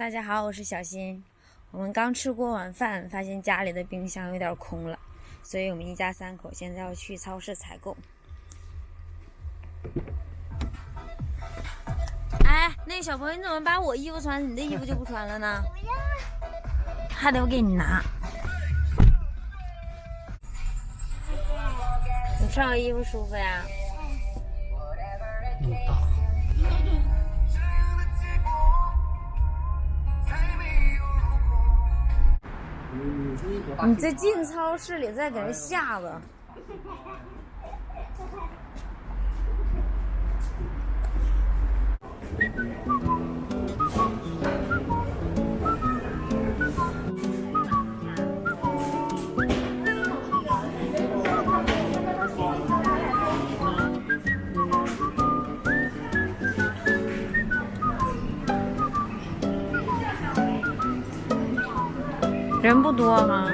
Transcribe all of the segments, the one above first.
大家好，我是小新。我们刚吃过晚饭，发现家里的冰箱有点空了，所以我们一家三口现在要去超市采购。哎，那个小朋友，你怎么把我衣服穿，你的衣服就不穿了呢？还得我给你拿。你穿我衣服舒服呀？大。你这进超市里再给人吓着。人不多吗？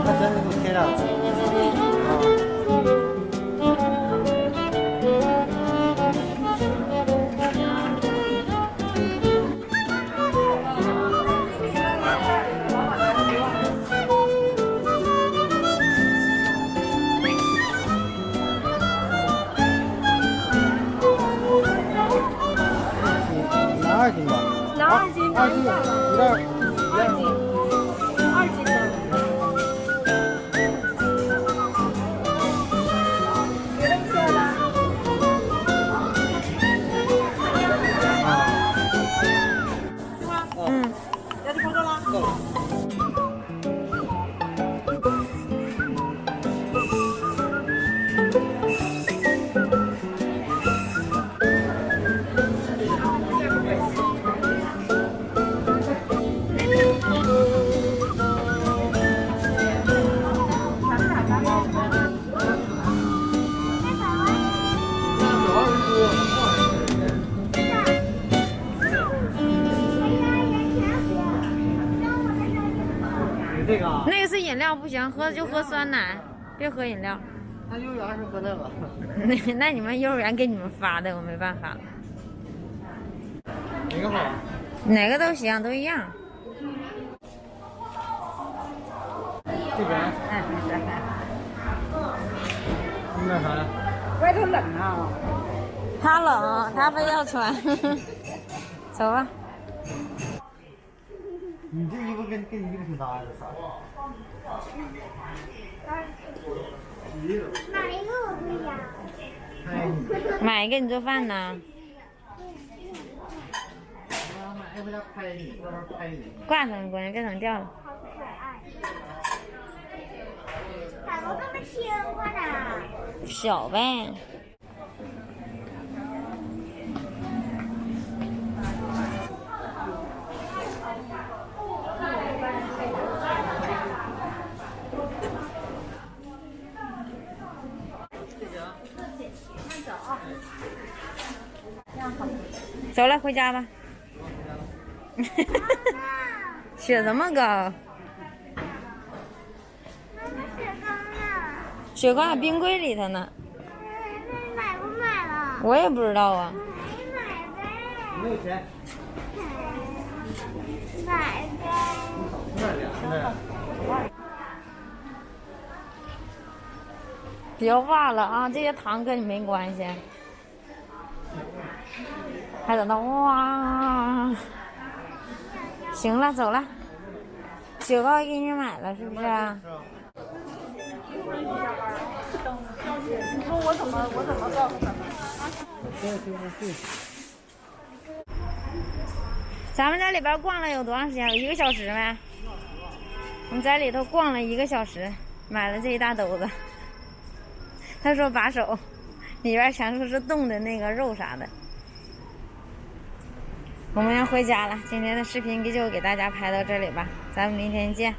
他真的都开了。2斤吧，拿2斤， 2斤，2斤的。别的不需要了。要你够了吗？够了。这个那个是饮料不行，喝就喝酸奶，别喝饮料。他幼儿园是喝那个。那你们幼儿园给你们发的，我没办法了。哪个好？哪个都行，都一样。这边。你买啥呀？外头冷啊。他冷，他非要穿。走吧。你这衣服跟你衣服挺搭的，啥？哪一个我不要？拍你。买一个你做饭呢？买回家拍你，到时候拍你。挂上，姑娘，别整掉了。好可爱。咋都这么轻快呢？小呗。走了，回家吧。雪这么高？妈妈雪糕呢？雪糕在冰柜里头呢。那你买不买了？我也不知道啊。你买呗。没有钱。买呗。别忘了啊，这些糖跟你没关系。还在那哇！行了，走了。雪糕给你买了，是不是啊？你说我怎么告诉他们？咱们在里边逛了有多长时间？有1个小时没？我们在里头逛了1个小时，买了这一大兜子。他说把手，里边全都是冻的那个肉啥的。我们要回家了，今天的视频就给大家拍到这里吧，咱们明天见。